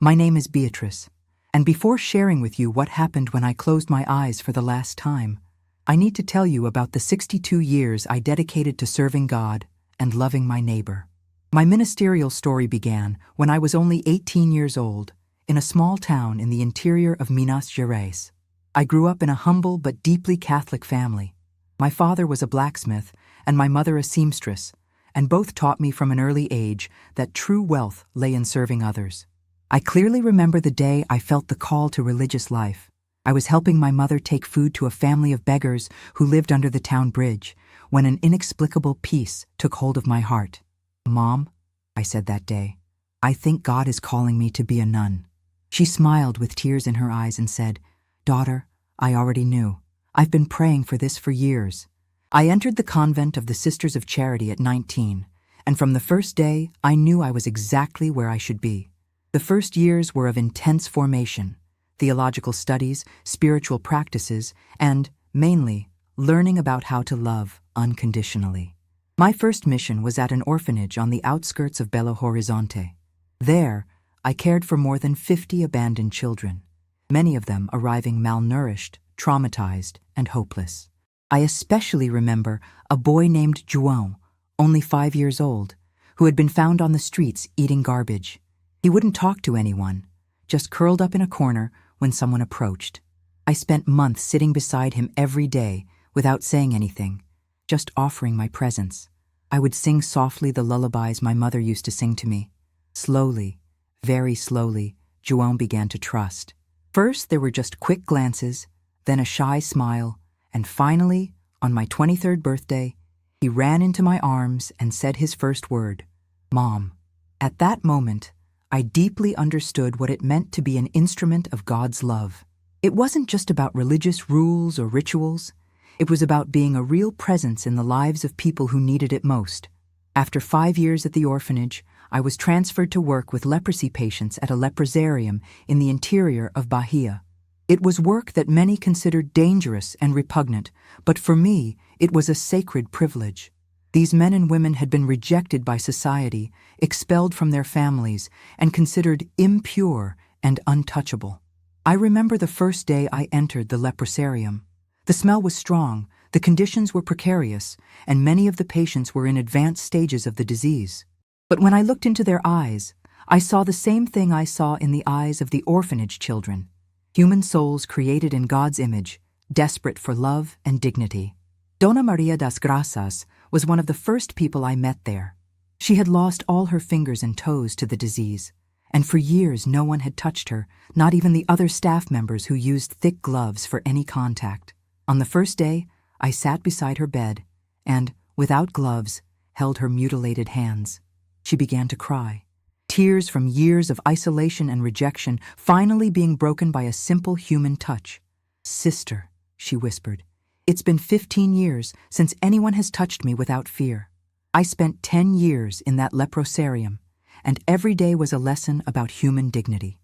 My name is Beatrice, and before sharing with you what happened when I closed my eyes for the last time, I need to tell you about the 62 years I dedicated to serving God and loving my neighbor. My ministerial story began when I was only 18 years old, in a small town in the interior of Minas Gerais. I grew up in a humble but deeply Catholic family. My father was a blacksmith and my mother a seamstress, and both taught me from an early age that true wealth lay in serving others. I clearly remember the day I felt the call to religious life. I was helping my mother take food to a family of beggars who lived under the town bridge when an inexplicable peace took hold of my heart. "Mom," I said that day, "I think God is calling me to be a nun." She smiled with tears in her eyes and said, "Daughter, I already knew. I've been praying for this for years." I entered the convent of the Sisters of Charity at 19, and from the first day I knew I was exactly where I should be. The first years were of intense formation, theological studies, spiritual practices, and, mainly, learning about how to love unconditionally. My first mission was at an orphanage on the outskirts of Belo Horizonte. There, I cared for more than 50 abandoned children, many of them arriving malnourished, traumatized, and hopeless. I especially remember a boy named João, only 5 years old, who had been found on the streets eating garbage. He wouldn't talk to anyone, just curled up in a corner when someone approached. I spent months sitting beside him every day without saying anything, just offering my presence. I would sing softly the lullabies my mother used to sing to me. Slowly, very slowly, João began to trust. First, there were just quick glances, then a shy smile, and finally, on my 23rd birthday, he ran into my arms and said his first word, "Mom." At that moment, I deeply understood what it meant to be an instrument of God's love. It wasn't just about religious rules or rituals. It was about being a real presence in the lives of people who needed it most. After 5 years at the orphanage, I was transferred to work with leprosy patients at a leprosarium in the interior of Bahia. It was work that many considered dangerous and repugnant, but for me, it was a sacred privilege. These men and women had been rejected by society, expelled from their families, and considered impure and untouchable. I remember the first day I entered the leprosarium. The smell was strong, the conditions were precarious, and many of the patients were in advanced stages of the disease. But when I looked into their eyes, I saw the same thing I saw in the eyes of the orphanage children. Human souls created in God's image, desperate for love and dignity. Dona Maria das Graças was one of the first people I met there. She had lost all her fingers and toes to the disease, and for years no one had touched her, not even the other staff members who used thick gloves for any contact. On the first day, I sat beside her bed and, without gloves, held her mutilated hands. She began to cry, tears from years of isolation and rejection finally being broken by a simple human touch. "Sister," she whispered, "it's been 15 years since anyone has touched me without fear. I spent 10 years in that leprosarium, and every day was a lesson about human dignity.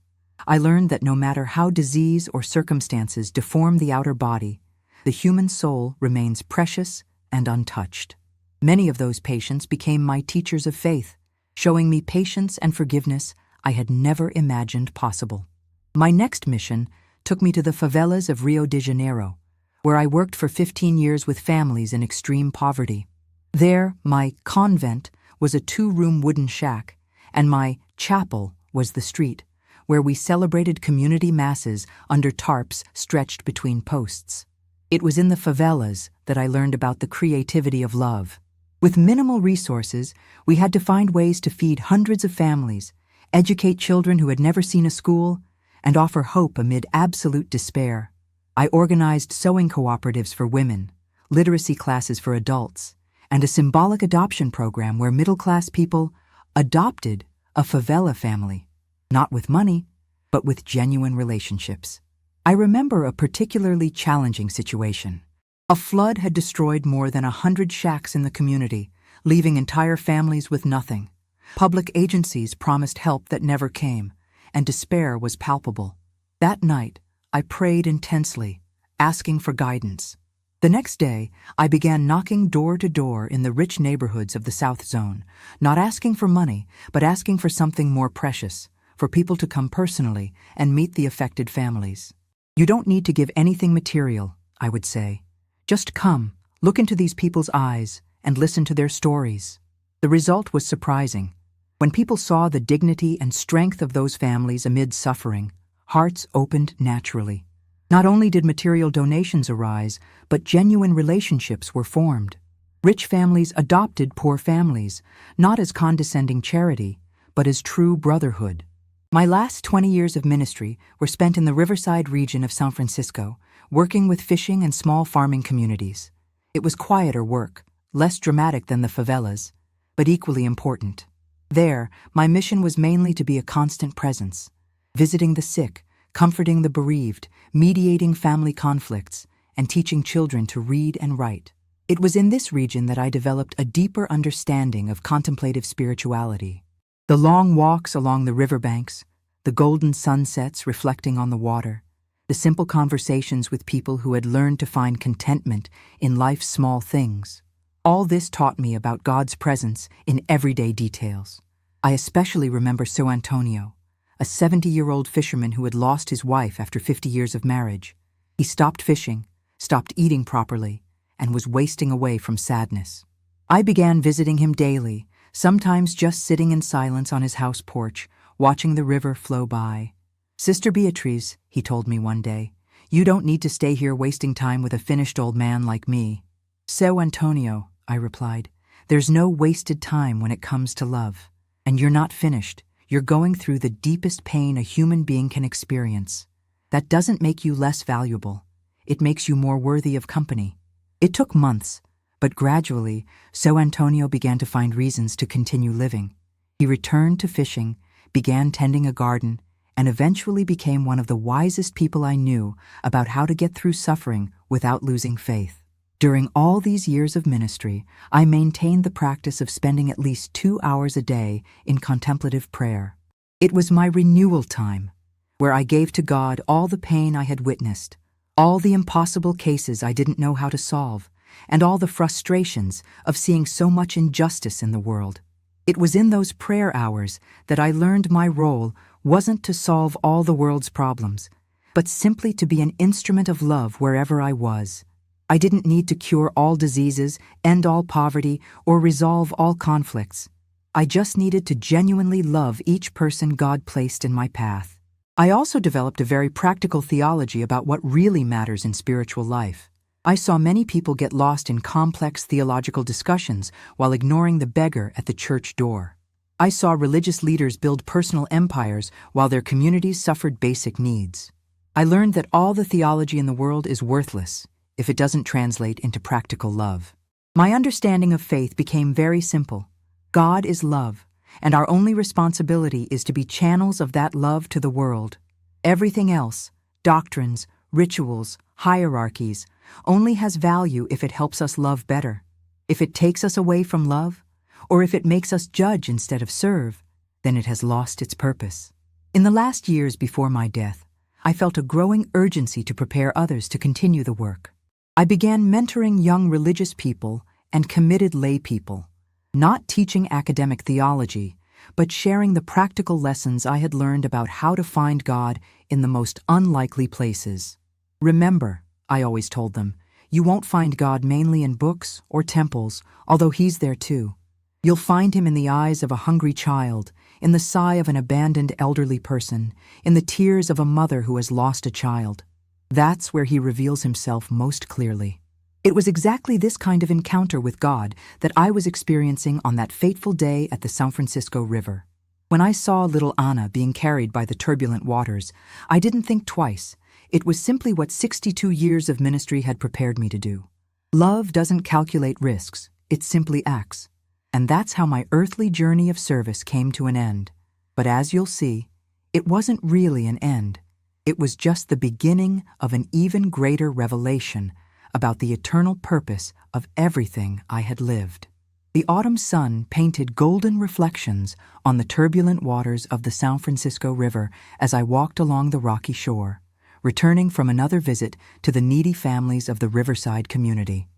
I learned that no matter how disease or circumstances deform the outer body, the human soul remains precious and untouched." Many of those patients became my teachers of faith, showing me patience and forgiveness I had never imagined possible. My next mission took me to the favelas of Rio de Janeiro, where I worked for 15 years with families in extreme poverty. There, my convent was a 2-room wooden shack, and my chapel was the street, where we celebrated community masses under tarps stretched between posts. It was in the favelas that I learned about the creativity of love. With minimal resources, we had to find ways to feed hundreds of families, educate children who had never seen a school, and offer hope amid absolute despair. I organized sewing cooperatives for women, literacy classes for adults, and a symbolic adoption program where middle-class people adopted a favela family, not with money, but with genuine relationships. I remember a particularly challenging situation. A flood had destroyed more than 100 shacks in the community, leaving entire families with nothing. Public agencies promised help that never came, and despair was palpable. That night, I prayed intensely, asking for guidance. The next day, I began knocking door to door in the rich neighborhoods of the South Zone, not asking for money, but asking for something more precious, for people to come personally and meet the affected families. You don't need to give anything material, I would say. Just come, look into these people's eyes, and listen to their stories. The result was surprising. When people saw the dignity and strength of those families amid suffering, hearts opened naturally. Not only did material donations arise, but genuine relationships were formed. Rich families adopted poor families, not as condescending charity, but as true brotherhood. My last 20 years of ministry were spent in the riverside region of San Francisco, working with fishing and small farming communities. It was quieter work, less dramatic than the favelas, but equally important. There, my mission was mainly to be a constant presence, visiting the sick, comforting the bereaved, mediating family conflicts, and teaching children to read and write. It was in this region that I developed a deeper understanding of contemplative spirituality. The long walks along the riverbanks, the golden sunsets reflecting on the water, the simple conversations with people who had learned to find contentment in life's small things. All this taught me about God's presence in everyday details. I especially remember So Antonio, a 70-year-old fisherman who had lost his wife after 50 years of marriage. He stopped fishing, stopped eating properly, and was wasting away from sadness. I began visiting him daily, sometimes just sitting in silence on his house porch, watching the river flow by. "Sister Beatrice," he told me one day, "you don't need to stay here wasting time with a finished old man like me." "So Antonio," I replied, "there's no wasted time when it comes to love. And you're not finished. You're going through the deepest pain a human being can experience. That doesn't make you less valuable. It makes you more worthy of company." It took months, but gradually, So Antonio began to find reasons to continue living. He returned to fishing, began tending a garden, and eventually became one of the wisest people I knew about how to get through suffering without losing faith. During all these years of ministry, I maintained the practice of spending at least 2 hours a day in contemplative prayer. It was my renewal time, where I gave to God all the pain I had witnessed, all the impossible cases I didn't know how to solve, and all the frustrations of seeing so much injustice in the world. It was in those prayer hours that I learned my role wasn't to solve all the world's problems, but simply to be an instrument of love wherever I was. I didn't need to cure all diseases, end all poverty, or resolve all conflicts. I just needed to genuinely love each person God placed in my path. I also developed a very practical theology about what really matters in spiritual life. I saw many people get lost in complex theological discussions while ignoring the beggar at the church door. I saw religious leaders build personal empires while their communities suffered basic needs. I learned that all the theology in the world is worthless if it doesn't translate into practical love. My understanding of faith became very simple. God is love, and our only responsibility is to be channels of that love to the world. Everything else, doctrines, rituals, hierarchies, only has value if it helps us love better. If it takes us away from love, or if it makes us judge instead of serve, then it has lost its purpose. In the last years before my death, I felt a growing urgency to prepare others to continue the work. I began mentoring young religious people and committed lay people, not teaching academic theology, but sharing the practical lessons I had learned about how to find God in the most unlikely places. "Remember," I always told them, "you won't find God mainly in books or temples, although He's there too. You'll find Him in the eyes of a hungry child, in the sigh of an abandoned elderly person, in the tears of a mother who has lost a child. That's where He reveals Himself most clearly." It was exactly this kind of encounter with God that I was experiencing on that fateful day at the San Francisco River. When I saw little Anna being carried by the turbulent waters, I didn't think twice. It was simply what 62 years of ministry had prepared me to do. Love doesn't calculate risks, it simply acts. And that's how my earthly journey of service came to an end. But as you'll see, it wasn't really an end. It was just the beginning of an even greater revelation about the eternal purpose of everything I had lived. The autumn sun painted golden reflections on the turbulent waters of the San Francisco River as I walked along the rocky shore, returning from another visit to the needy families of the riverside community.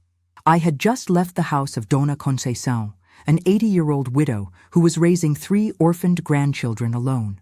I had just left the house of Dona Conceição, an 80-year-old widow who was raising 3 orphaned grandchildren alone.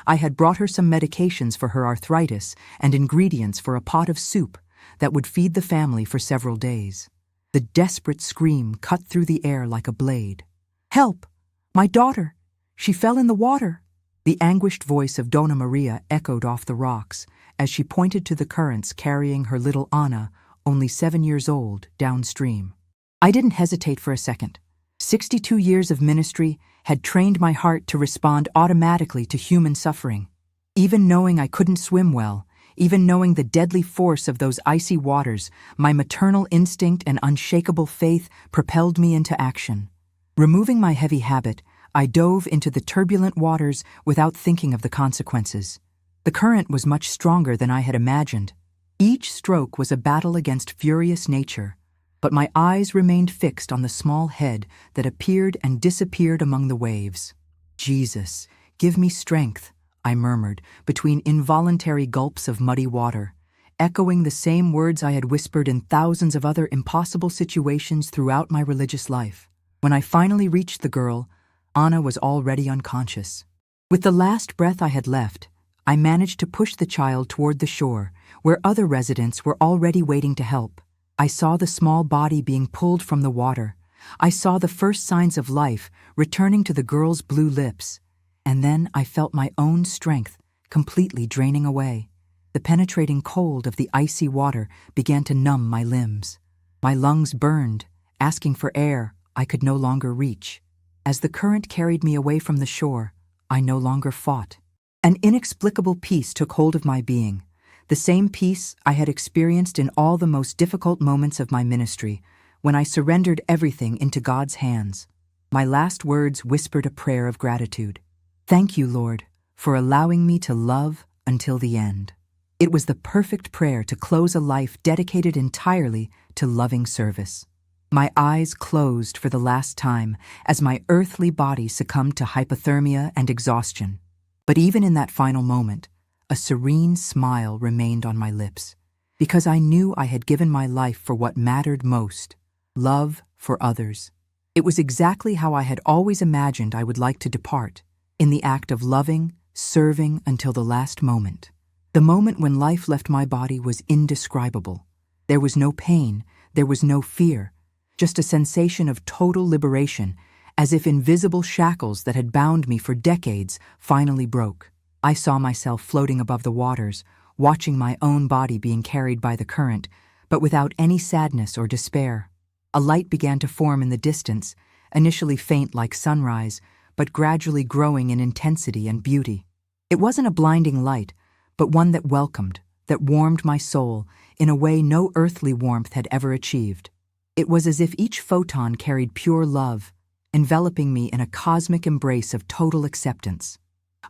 I had brought her some medications for her arthritis and ingredients for a pot of soup that would feed the family for several days. The desperate scream cut through the air like a blade. "Help! My daughter! She fell in the water!" The anguished voice of Donna Maria echoed off the rocks as she pointed to the currents carrying her little Anna, only 7 years old, downstream. I didn't hesitate for a second. 62 years of ministry had trained my heart to respond automatically to human suffering. Even knowing I couldn't swim well, even knowing the deadly force of those icy waters, my maternal instinct and unshakable faith propelled me into action. Removing my heavy habit, I dove into the turbulent waters without thinking of the consequences. The current was much stronger than I had imagined. Each stroke was a battle against furious nature, but my eyes remained fixed on the small head that appeared and disappeared among the waves. "Jesus, give me strength," I murmured between involuntary gulps of muddy water, echoing the same words I had whispered in thousands of other impossible situations throughout my religious life. When I finally reached the girl, Anna was already unconscious. With the last breath I had left, I managed to push the child toward the shore, where other residents were already waiting to help. I saw the small body being pulled from the water. I saw the first signs of life returning to the girl's blue lips. And then I felt my own strength completely draining away. The penetrating cold of the icy water began to numb my limbs. My lungs burned, asking for air I could no longer reach. As the current carried me away from the shore, I no longer fought. An inexplicable peace took hold of my being, the same peace I had experienced in all the most difficult moments of my ministry, when I surrendered everything into God's hands. My last words whispered a prayer of gratitude. "Thank you, Lord, for allowing me to love until the end." It was the perfect prayer to close a life dedicated entirely to loving service. My eyes closed for the last time as my earthly body succumbed to hypothermia and exhaustion. But even in that final moment, a serene smile remained on my lips, because I knew I had given my life for what mattered most: love for others. It was exactly how I had always imagined I would like to depart, in the act of loving, serving until the last moment. The moment when life left my body was indescribable. There was no pain, there was no fear, just a sensation of total liberation, as if invisible shackles that had bound me for decades finally broke. I saw myself floating above the waters, watching my own body being carried by the current, but without any sadness or despair. A light began to form in the distance, initially faint like sunrise, but gradually growing in intensity and beauty. It wasn't a blinding light, but one that welcomed, that warmed my soul in a way no earthly warmth had ever achieved. It was as if each photon carried pure love, enveloping me in a cosmic embrace of total acceptance.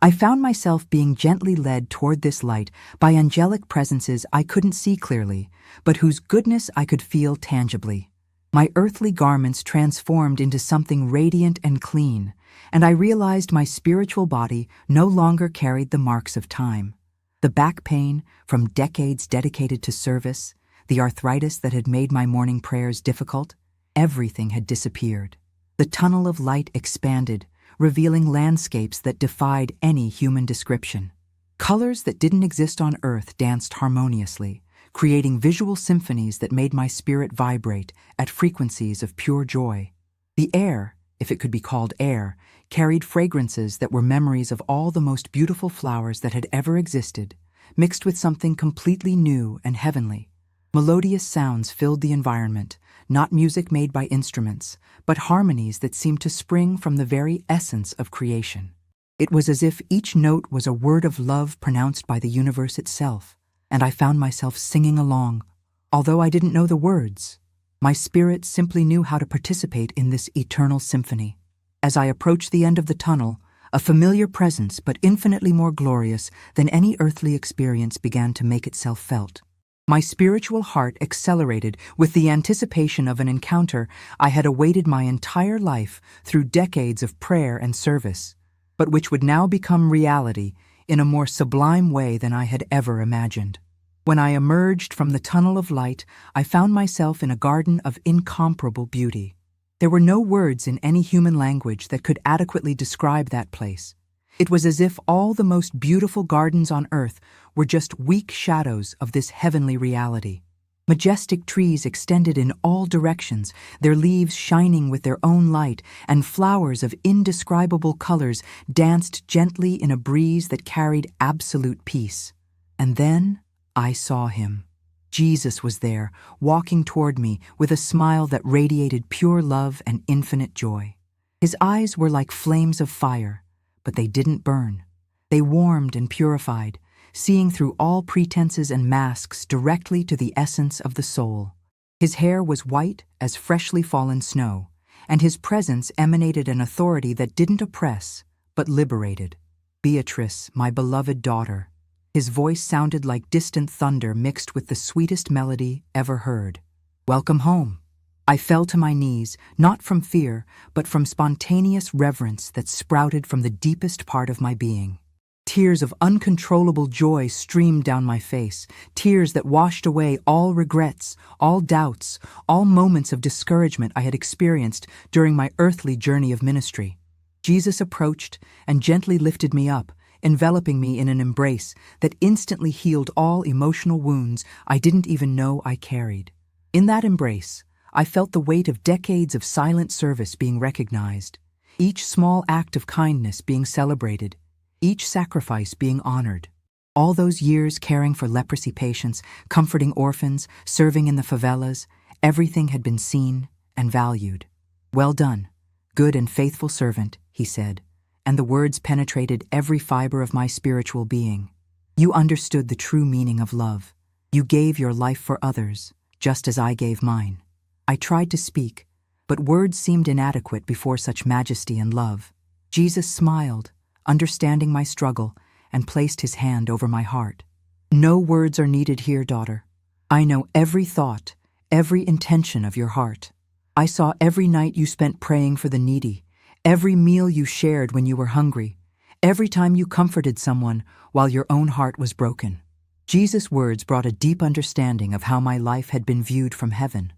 I found myself being gently led toward this light by angelic presences I couldn't see clearly, but whose goodness I could feel tangibly. My earthly garments transformed into something radiant and clean, and I realized my spiritual body no longer carried the marks of time. The back pain from decades dedicated to service, the arthritis that had made my morning prayers difficult, everything had disappeared. The tunnel of light expanded, revealing landscapes that defied any human description. Colors that didn't exist on Earth danced harmoniously, creating visual symphonies that made my spirit vibrate at frequencies of pure joy. The air, if it could be called air, carried fragrances that were memories of all the most beautiful flowers that had ever existed, mixed with something completely new and heavenly. Melodious sounds filled the environment, not music made by instruments, but harmonies that seemed to spring from the very essence of creation. It was as if each note was a word of love pronounced by the universe itself, and I found myself singing along, although I didn't know the words. My spirit simply knew how to participate in this eternal symphony. As I approached the end of the tunnel, a familiar presence, but infinitely more glorious than any earthly experience, began to make itself felt. My spiritual heart accelerated with the anticipation of an encounter I had awaited my entire life through decades of prayer and service, but which would now become reality in a more sublime way than I had ever imagined. When I emerged from the tunnel of light, I found myself in a garden of incomparable beauty. There were no words in any human language that could adequately describe that place. It was as if all the most beautiful gardens on earth were just weak shadows of this heavenly reality. Majestic trees extended in all directions, their leaves shining with their own light, and flowers of indescribable colors danced gently in a breeze that carried absolute peace. And then I saw him. Jesus was there, walking toward me with a smile that radiated pure love and infinite joy. His eyes were like flames of fire, but they didn't burn. They warmed and purified, seeing through all pretenses and masks directly to the essence of the soul. His hair was white as freshly fallen snow, and his presence emanated an authority that didn't oppress, but liberated. "Beatrice, my beloved daughter." His voice sounded like distant thunder mixed with the sweetest melody ever heard. "Welcome home." I fell to my knees, not from fear, but from spontaneous reverence that sprouted from the deepest part of my being. Tears of uncontrollable joy streamed down my face, tears that washed away all regrets, all doubts, all moments of discouragement I had experienced during my earthly journey of ministry. Jesus approached and gently lifted me up, enveloping me in an embrace that instantly healed all emotional wounds I didn't even know I carried. In that embrace, I felt the weight of decades of silent service being recognized, each small act of kindness being celebrated, each sacrifice being honored. All those years caring for leprosy patients, comforting orphans, serving in the favelas, everything had been seen and valued. "Well done, good and faithful servant," he said, and the words penetrated every fiber of my spiritual being. "You understood the true meaning of love. You gave your life for others, just as I gave mine." I tried to speak, but words seemed inadequate before such majesty and love. Jesus smiled, understanding my struggle, and placed his hand over my heart. "No words are needed here, daughter. I know every thought, every intention of your heart. I saw every night you spent praying for the needy, every meal you shared when you were hungry, every time you comforted someone while your own heart was broken." Jesus' words brought a deep understanding of how my life had been viewed from heaven.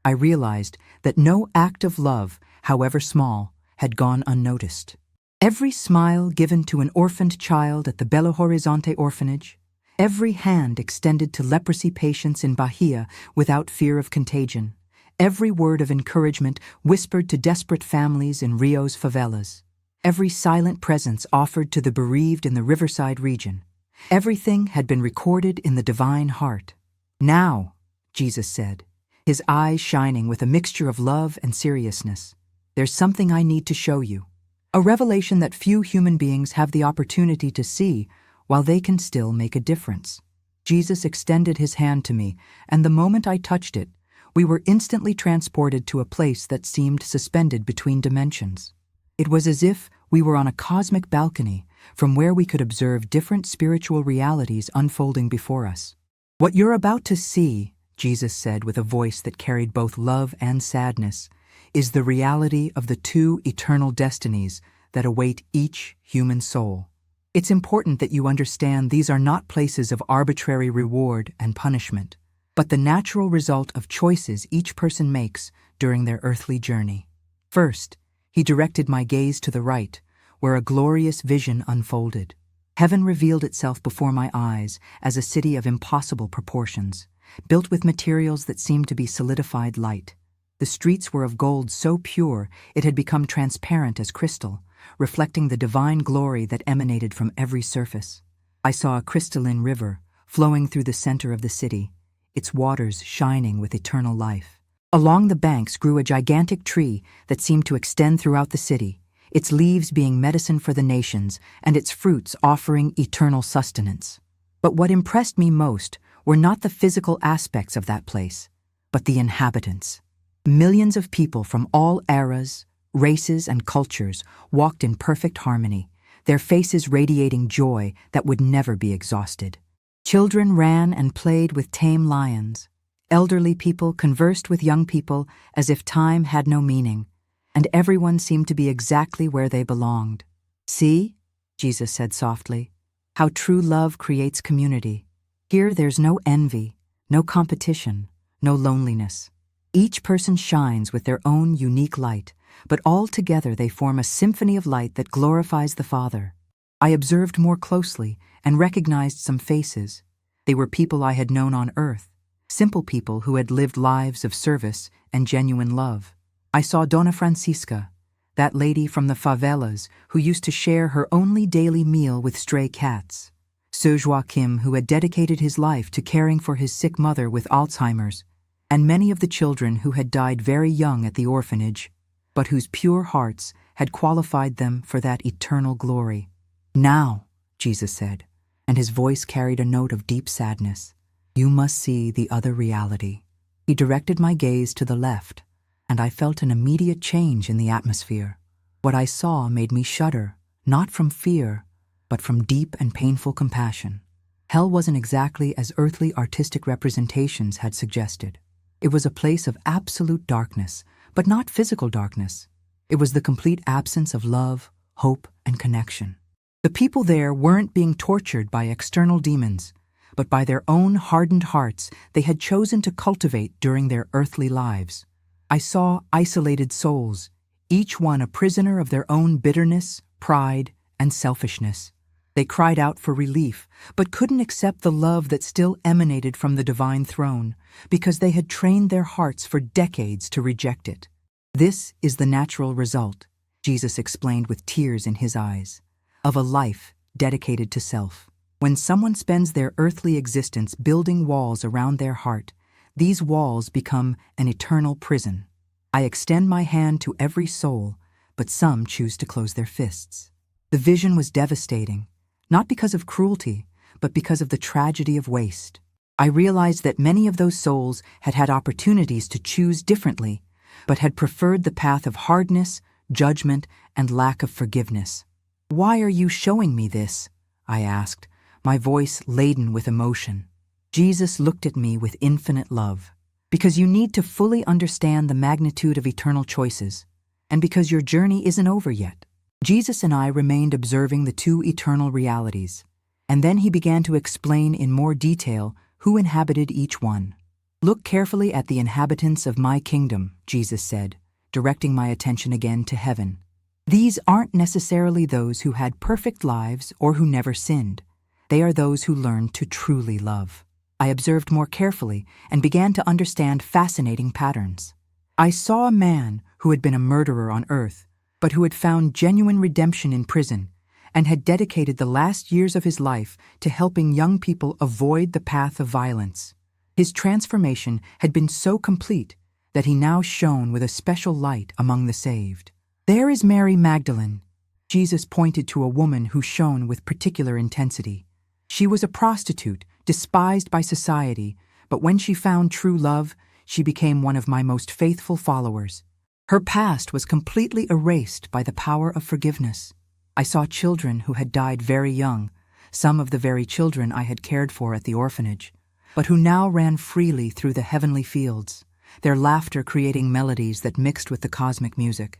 I realized that no act of love, however small, had gone unnoticed. Every smile given to an orphaned child at the Belo Horizonte orphanage, every hand extended to leprosy patients in Bahia without fear of contagion, every word of encouragement whispered to desperate families in Rio's favelas, every silent presence offered to the bereaved in the Riverside region, everything had been recorded in the divine heart. "Now," Jesus said, his eyes shining with a mixture of love and seriousness, "there's something I need to show you. A revelation that few human beings have the opportunity to see while they can still make a difference." Jesus extended his hand to me, and the moment I touched it, we were instantly transported to a place that seemed suspended between dimensions. It was as if we were on a cosmic balcony from where we could observe different spiritual realities unfolding before us. "What you're about to see," Jesus said with a voice that carried both love and sadness, "is the reality of the two eternal destinies that await each human soul. It's important that you understand these are not places of arbitrary reward and punishment, but the natural result of choices each person makes during their earthly journey." First, he directed my gaze to the right, where a glorious vision unfolded. Heaven revealed itself before my eyes as a city of impossible proportions, built with materials that seemed to be solidified light. The streets were of gold so pure it had become transparent as crystal, reflecting the divine glory that emanated from every surface. I saw a crystalline river flowing through the center of the city, its waters shining with eternal life. Along the banks grew a gigantic tree that seemed to extend throughout the city, its leaves being medicine for the nations and its fruits offering eternal sustenance. But what impressed me most were not the physical aspects of that place, but the inhabitants. Millions of people from all eras, races, and cultures walked in perfect harmony, their faces radiating joy that would never be exhausted. Children ran and played with tame lions. Elderly people conversed with young people as if time had no meaning, and everyone seemed to be exactly where they belonged. "See," Jesus said softly, "how true love creates community. Here there's no envy, no competition, no loneliness. Each person shines with their own unique light, but all together they form a symphony of light that glorifies the Father." I observed more closely and recognized some faces. They were people I had known on earth, simple people who had lived lives of service and genuine love. I saw Dona Francisca, that lady from the favelas who used to share her only daily meal with stray cats. Sir Joachim, who had dedicated his life to caring for his sick mother with Alzheimer's, and many of the children who had died very young at the orphanage, but whose pure hearts had qualified them for that eternal glory. "Now," Jesus said, and his voice carried a note of deep sadness, "you must see the other reality." He directed my gaze to the left, and I felt an immediate change in the atmosphere. What I saw made me shudder, not from fear, but from deep and painful compassion. Hell wasn't exactly as earthly artistic representations had suggested. It was a place of absolute darkness, but not physical darkness. It was the complete absence of love, hope, and connection. The people there weren't being tortured by external demons, but by their own hardened hearts they had chosen to cultivate during their earthly lives. I saw isolated souls, each one a prisoner of their own bitterness, pride, and selfishness. They cried out for relief, but couldn't accept the love that still emanated from the divine throne, because they had trained their hearts for decades to reject it. "This is the natural result," Jesus explained with tears in his eyes, "of a life dedicated to self. When someone spends their earthly existence building walls around their heart, these walls become an eternal prison. I extend my hand to every soul, but some choose to close their fists." The vision was devastating, not because of cruelty, but because of the tragedy of waste. I realized that many of those souls had had opportunities to choose differently, but had preferred the path of hardness, judgment, and lack of forgiveness. "Why are you showing me this?" I asked, my voice laden with emotion. Jesus looked at me with infinite love. "Because you need to fully understand the magnitude of eternal choices, and because your journey isn't over yet." Jesus and I remained observing the two eternal realities, and then he began to explain in more detail who inhabited each one. "Look carefully at the inhabitants of my kingdom," Jesus said, directing my attention again to heaven. "These aren't necessarily those who had perfect lives or who never sinned. They are those who learned to truly love." I observed more carefully and began to understand fascinating patterns. I saw a man who had been a murderer on earth, but who had found genuine redemption in prison and had dedicated the last years of his life to helping young people avoid the path of violence. His transformation had been so complete that he now shone with a special light among the saved. "There is Mary Magdalene." Jesus pointed to a woman who shone with particular intensity. She was a prostitute, despised by society, but when she found true love, she became one of my most faithful followers. Her past was completely erased by the power of forgiveness. I saw children who had died very young, some of the very children I had cared for at the orphanage, but who now ran freely through the heavenly fields, their laughter creating melodies that mixed with the cosmic music.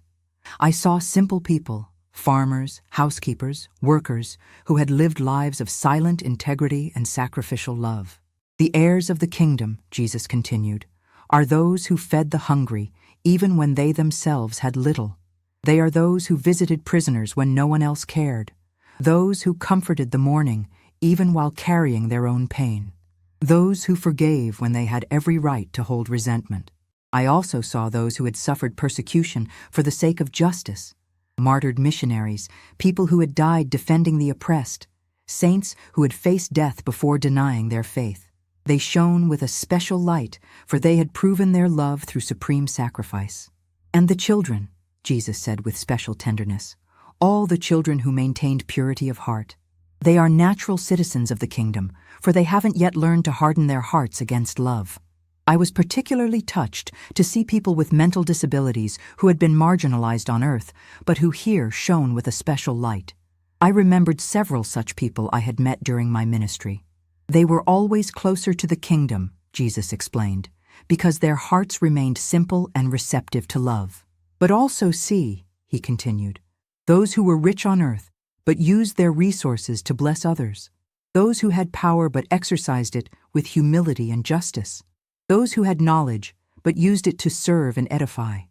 I saw simple people, farmers, housekeepers, workers, who had lived lives of silent integrity and sacrificial love. "The heirs of the kingdom," Jesus continued, "are those who fed the hungry, even when they themselves had little. They are those who visited prisoners when no one else cared, those who comforted the mourning, even while carrying their own pain, those who forgave when they had every right to hold resentment." I also saw those who had suffered persecution for the sake of justice, martyred missionaries, people who had died defending the oppressed, saints who had faced death before denying their faith. They shone with a special light, for they had proven their love through supreme sacrifice. "And the children," Jesus said with special tenderness, "all the children who maintained purity of heart. They are natural citizens of the kingdom, for they haven't yet learned to harden their hearts against love." I was particularly touched to see people with mental disabilities who had been marginalized on earth, but who here shone with a special light. I remembered several such people I had met during my ministry. "They were always closer to the kingdom," Jesus explained, "because their hearts remained simple and receptive to love. But also see," he continued, "those who were rich on earth, but used their resources to bless others. Those who had power but exercised it with humility and justice. Those who had knowledge, but used it to serve and edify.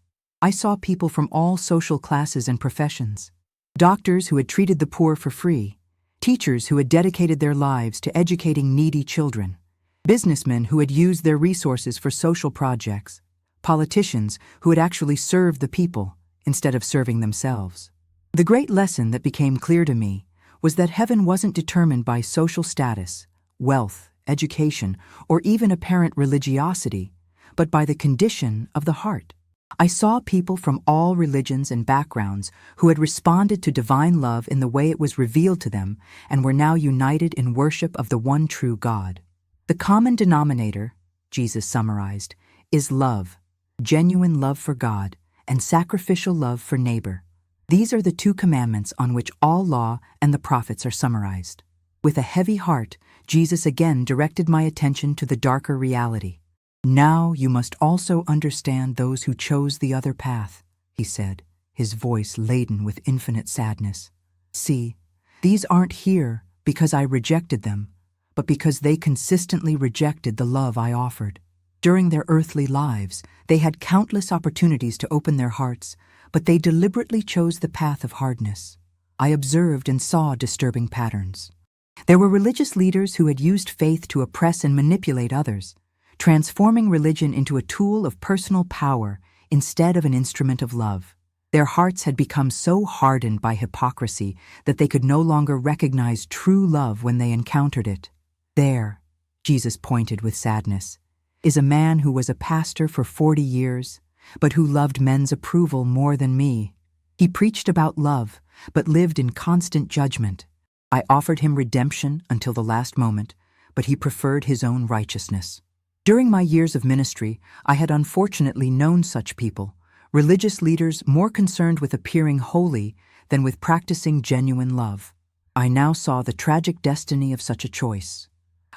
I saw people from all social classes and professions. Doctors who had treated the poor for free, teachers who had dedicated their lives to educating needy children, businessmen who had used their resources for social projects, politicians who had actually served the people instead of serving themselves. The great lesson that became clear to me was that heaven wasn't determined by social status, wealth, education, or even apparent religiosity, but by the condition of the heart. I saw people from all religions and backgrounds who had responded to divine love in the way it was revealed to them and were now united in worship of the one true God. The common denominator, Jesus summarized, is love, genuine love for God, and sacrificial love for neighbor. These are the two commandments on which all law and the prophets are summarized. With a heavy heart, Jesus again directed my attention to the darker reality. "Now you must also understand those who chose the other path," he said, his voice laden with infinite sadness. "See, these aren't here because I rejected them, but because they consistently rejected the love I offered. During their earthly lives, they had countless opportunities to open their hearts, but they deliberately chose the path of hardness. I observed and saw disturbing patterns. There were religious leaders who had used faith to oppress and manipulate others, transforming religion into a tool of personal power instead of an instrument of love. Their hearts had become so hardened by hypocrisy that they could no longer recognize true love when they encountered it. There, Jesus pointed with sadness, is a man who was a pastor for 40 years, but who loved men's approval more than me. He preached about love, but lived in constant judgment. I offered him redemption until the last moment, but he preferred his own righteousness. During my years of ministry, I had unfortunately known such people, religious leaders more concerned with appearing holy than with practicing genuine love. I now saw the tragic destiny of such a choice.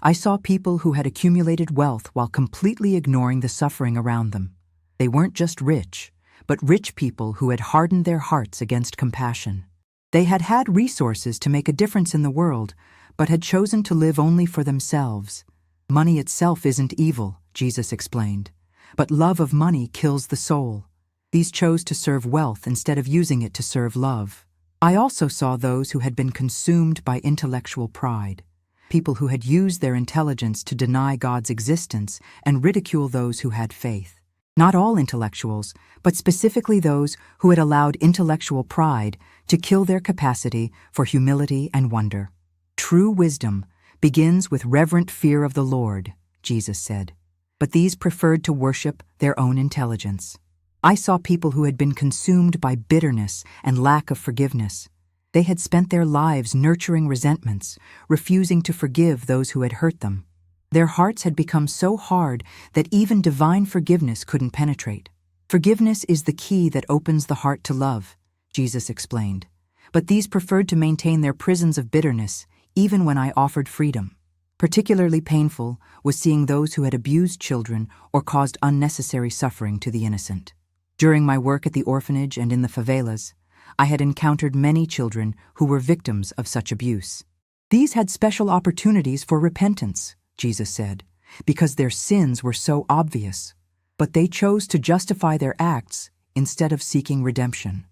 I saw people who had accumulated wealth while completely ignoring the suffering around them. They weren't just rich, but rich people who had hardened their hearts against compassion. They had had resources to make a difference in the world, but had chosen to live only for themselves. Money itself isn't evil, Jesus explained, but love of money kills the soul. These chose to serve wealth instead of using it to serve love. I also saw those who had been consumed by intellectual pride, people who had used their intelligence to deny God's existence and ridicule those who had faith. Not all intellectuals, but specifically those who had allowed intellectual pride to kill their capacity for humility and wonder. True wisdom begins with reverent fear of the Lord, Jesus said, but these preferred to worship their own intelligence. I saw people who had been consumed by bitterness and lack of forgiveness. They had spent their lives nurturing resentments, refusing to forgive those who had hurt them. Their hearts had become so hard that even divine forgiveness couldn't penetrate. Forgiveness is the key that opens the heart to love, Jesus explained. But these preferred to maintain their prisons of bitterness, even when I offered freedom. Particularly painful was seeing those who had abused children or caused unnecessary suffering to the innocent. During my work at the orphanage and in the favelas, I had encountered many children who were victims of such abuse. These had special opportunities for repentance, Jesus said, because their sins were so obvious, but they chose to justify their acts instead of seeking redemption.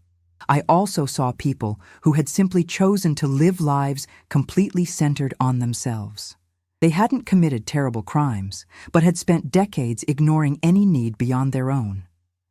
I also saw people who had simply chosen to live lives completely centered on themselves. They hadn't committed terrible crimes, but had spent decades ignoring any need beyond their own.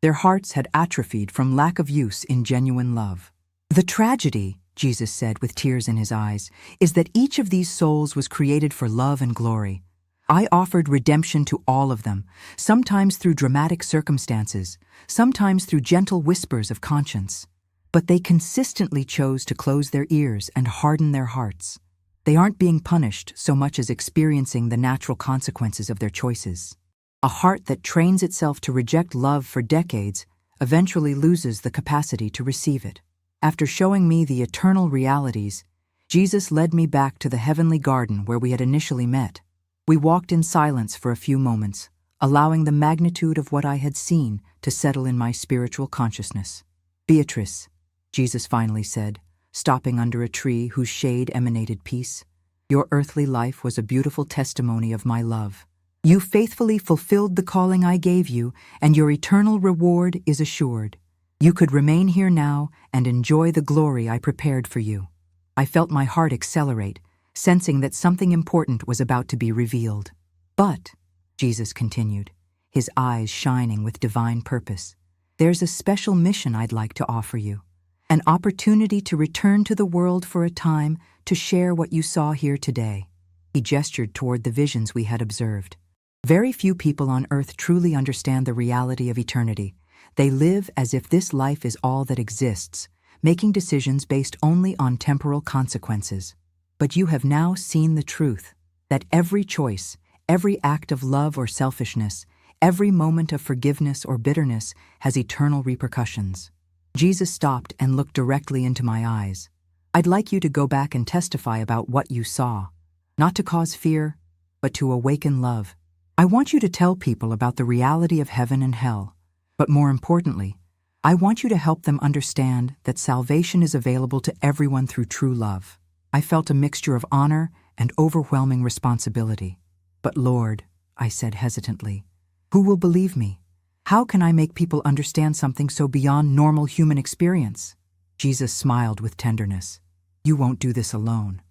Their hearts had atrophied from lack of use in genuine love. The tragedy, Jesus said with tears in his eyes, is that each of these souls was created for love and glory. I offered redemption to all of them, sometimes through dramatic circumstances, sometimes through gentle whispers of conscience. But they consistently chose to close their ears and harden their hearts. They aren't being punished so much as experiencing the natural consequences of their choices. A heart that trains itself to reject love for decades eventually loses the capacity to receive it. After showing me the eternal realities, Jesus led me back to the heavenly garden where we had initially met. We walked in silence for a few moments, allowing the magnitude of what I had seen to settle in my spiritual consciousness. "Beatrice," Jesus finally said, stopping under a tree whose shade emanated peace, "your earthly life was a beautiful testimony of my love. You faithfully fulfilled the calling I gave you, and your eternal reward is assured. You could remain here now and enjoy the glory I prepared for you. I felt my heart accelerate, sensing that something important was about to be revealed. But, Jesus continued, his eyes shining with divine purpose, there's a special mission I'd like to offer you. An opportunity to return to the world for a time to share what you saw here today. He gestured toward the visions we had observed. Very few people on earth truly understand the reality of eternity. They live as if this life is all that exists, making decisions based only on temporal consequences. But you have now seen the truth, that every choice, every act of love or selfishness, every moment of forgiveness or bitterness has eternal repercussions. Jesus stopped and looked directly into my eyes. I'd like you to go back and testify about what you saw, not to cause fear, but to awaken love. I want you to tell people about the reality of heaven and hell, but more importantly, I want you to help them understand that salvation is available to everyone through true love. I felt a mixture of honor and overwhelming responsibility. But Lord, I said hesitantly, who will believe me? How can I make people understand something so beyond normal human experience? Jesus smiled with tenderness. You won't do this alone.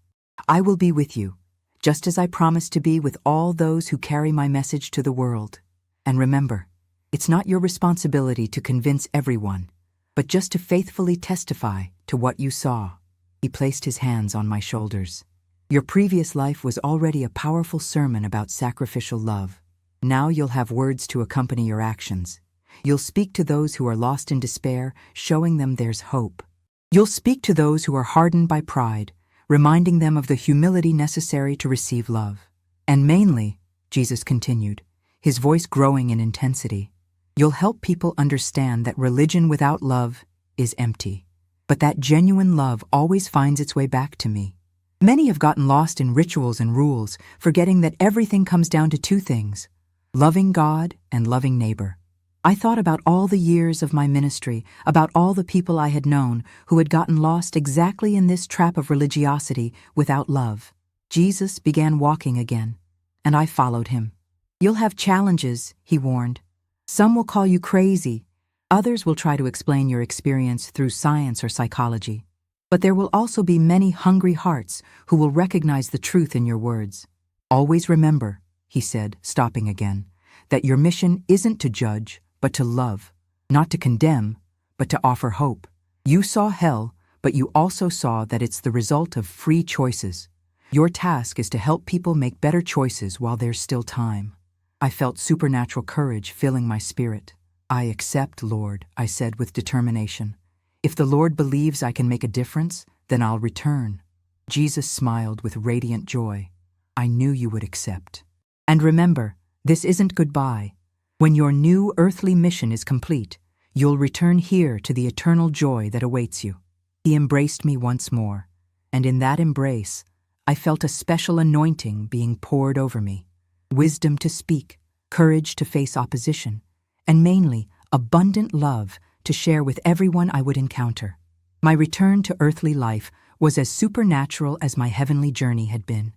I will be with you, just as I promised to be with all those who carry my message to the world. And remember, it's not your responsibility to convince everyone, but just to faithfully testify to what you saw. He placed his hands on my shoulders. Your previous life was already a powerful sermon about sacrificial love. Now you'll have words to accompany your actions. You'll speak to those who are lost in despair, showing them there's hope. You'll speak to those who are hardened by pride, reminding them of the humility necessary to receive love. And mainly, Jesus continued, his voice growing in intensity, you'll help people understand that religion without love is empty, but that genuine love always finds its way back to me. Many have gotten lost in rituals and rules, forgetting that everything comes down to two things: loving God and loving neighbor. I thought about all the years of my ministry, about all the people I had known who had gotten lost exactly in this trap of religiosity without love. Jesus began walking again, and I followed him. You'll have challenges, he warned. Some will call you crazy. Others will try to explain your experience through science or psychology. But there will also be many hungry hearts who will recognize the truth in your words. Always remember, he said, stopping again, that your mission isn't to judge, but to love, not to condemn, but to offer hope. You saw hell, but you also saw that it's the result of free choices. Your task is to help people make better choices while there's still time. I felt supernatural courage filling my spirit. I accept, Lord, I said with determination. If the Lord believes I can make a difference, then I'll return. Jesus smiled with radiant joy. I knew you would accept. And remember, this isn't goodbye. When your new earthly mission is complete, you'll return here to the eternal joy that awaits you. He embraced me once more, and in that embrace, I felt a special anointing being poured over me. Wisdom to speak, courage to face opposition, and mainly, abundant love to share with everyone I would encounter. My return to earthly life was as supernatural as my heavenly journey had been.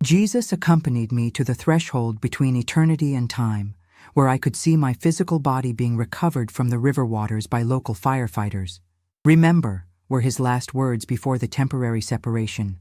Jesus accompanied me to the threshold between eternity and time, where I could see my physical body being recovered from the river waters by local firefighters. Remember, were his last words before the temporary separation.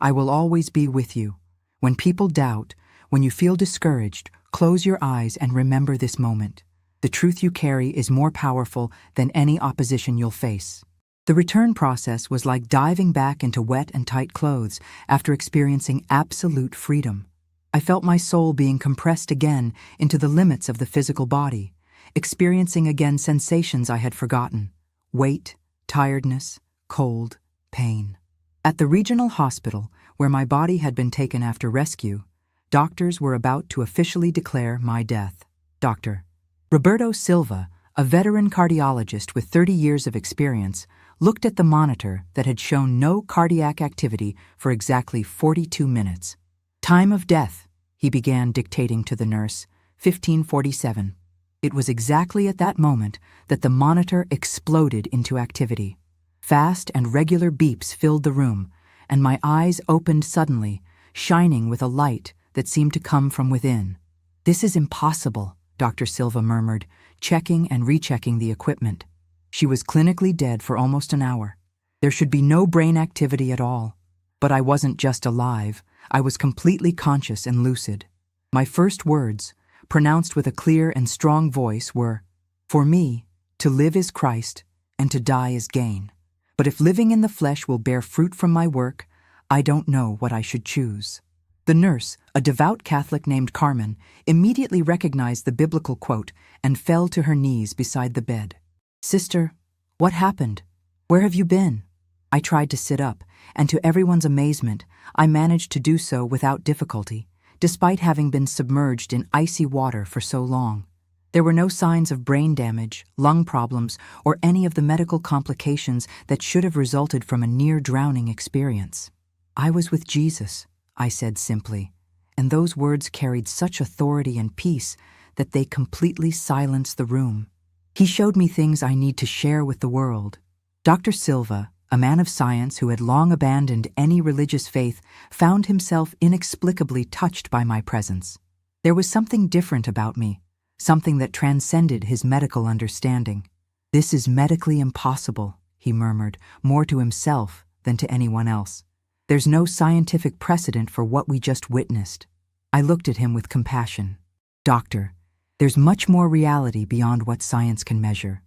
I will always be with you. When people doubt, when you feel discouraged, close your eyes and remember this moment. The truth you carry is more powerful than any opposition you'll face. The return process was like diving back into wet and tight clothes after experiencing absolute freedom. I felt my soul being compressed again into the limits of the physical body, experiencing again sensations I had forgotten: weight, tiredness, cold, pain. At the regional hospital, where my body had been taken after rescue, doctors were about to officially declare my death. Dr. Roberto Silva, a veteran cardiologist with 30 years of experience, looked at the monitor that had shown no cardiac activity for exactly 42 minutes. Time of death, he began dictating to the nurse, 1547. It was exactly at that moment that the monitor exploded into activity. Fast and regular beeps filled the room, and my eyes opened suddenly, shining with a light that seemed to come from within. This is impossible, Dr. Silva murmured, checking and rechecking the equipment. She was clinically dead for almost an hour. There should be no brain activity at all. But I wasn't just alive, I was completely conscious and lucid. My first words, pronounced with a clear and strong voice, were, "For me, to live is Christ, and to die is gain. But if living in the flesh will bear fruit from my work, I don't know what I should choose." The nurse, a devout Catholic named Carmen, immediately recognized the biblical quote and fell to her knees beside the bed. "Sister, what happened? Where have you been?" I tried to sit up, and to everyone's amazement, I managed to do so without difficulty, despite having been submerged in icy water for so long. There were no signs of brain damage, lung problems, or any of the medical complications that should have resulted from a near-drowning experience. "I was with Jesus," I said simply, and those words carried such authority and peace that they completely silenced the room. He showed me things I need to share with the world. Dr. Silva, a man of science who had long abandoned any religious faith, found himself inexplicably touched by my presence. There was something different about me, something that transcended his medical understanding. "This is medically impossible," he murmured, more to himself than to anyone else. "There's no scientific precedent for what we just witnessed." I looked at him with compassion. "Doctor, there's much more reality beyond what science can measure.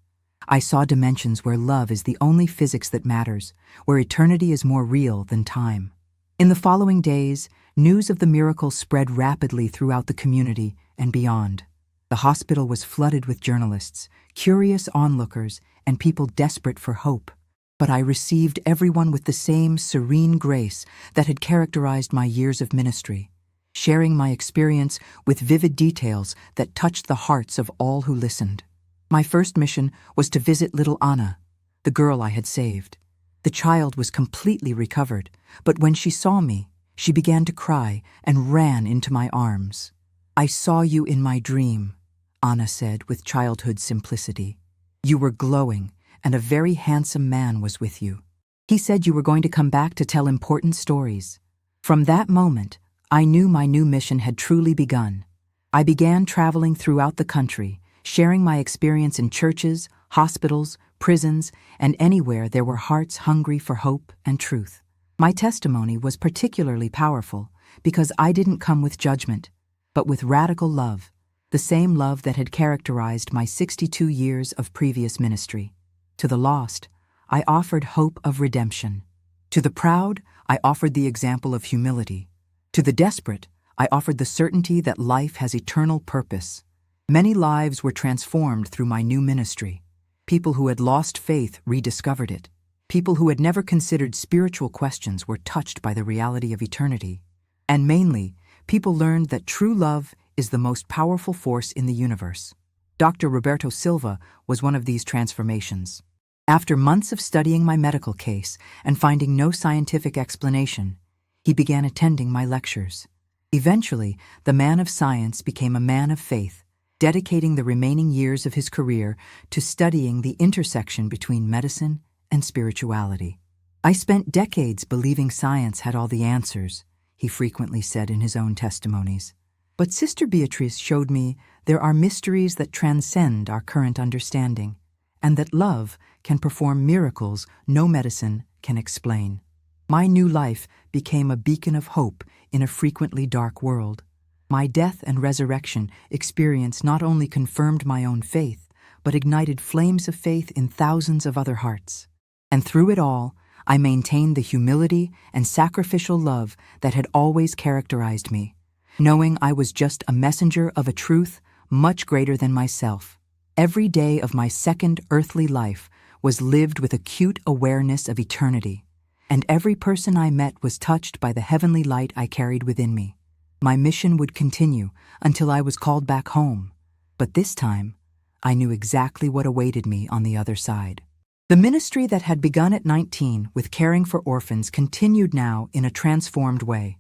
I saw dimensions where love is the only physics that matters, where eternity is more real than time." In the following days, news of the miracle spread rapidly throughout the community and beyond. The hospital was flooded with journalists, curious onlookers, and people desperate for hope. But I received everyone with the same serene grace that had characterized my years of ministry, sharing my experience with vivid details that touched the hearts of all who listened. My first mission was to visit little Anna, the girl I had saved. The child was completely recovered, but when she saw me, she began to cry and ran into my arms. "I saw you in my dream," Anna said with childhood simplicity. "You were glowing, and a very handsome man was with you. He said you were going to come back to tell important stories." From that moment, I knew my new mission had truly begun. I began traveling throughout the country, sharing my experience in churches, hospitals, prisons, and anywhere there were hearts hungry for hope and truth. My testimony was particularly powerful because I didn't come with judgment, but with radical love, the same love that had characterized my 62 years of previous ministry. To the lost, I offered hope of redemption. To the proud, I offered the example of humility. To the desperate, I offered the certainty that life has eternal purpose. Many lives were transformed through my new ministry. People who had lost faith rediscovered it. People who had never considered spiritual questions were touched by the reality of eternity. And mainly, people learned that true love is the most powerful force in the universe. Dr. Roberto Silva was one of these transformations. After months of studying my medical case and finding no scientific explanation, he began attending my lectures. Eventually, the man of science became a man of faith, dedicating the remaining years of his career to studying the intersection between medicine and spirituality. "I spent decades believing science had all the answers," he frequently said in his own testimonies. "But Sister Beatrice showed me there are mysteries that transcend our current understanding, and that love can perform miracles no medicine can explain." My new life became a beacon of hope in a frequently dark world. My death and resurrection experience not only confirmed my own faith, but ignited flames of faith in thousands of other hearts. And through it all, I maintained the humility and sacrificial love that had always characterized me, knowing I was just a messenger of a truth much greater than myself. Every day of my second earthly life was lived with acute awareness of eternity, and every person I met was touched by the heavenly light I carried within me. My mission would continue until I was called back home, but this time, I knew exactly what awaited me on the other side. The ministry that had begun at 19 with caring for orphans continued now in a transformed way,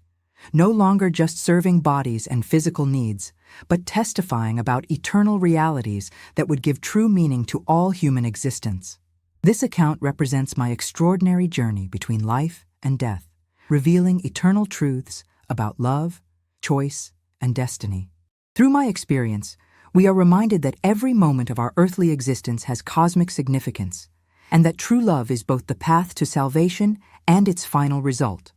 no longer just serving bodies and physical needs, but testifying about eternal realities that would give true meaning to all human existence. This account represents my extraordinary journey between life and death, revealing eternal truths about love, choice, and destiny. Through my experience, we are reminded that every moment of our earthly existence has cosmic significance, and that true love is both the path to salvation and its final result.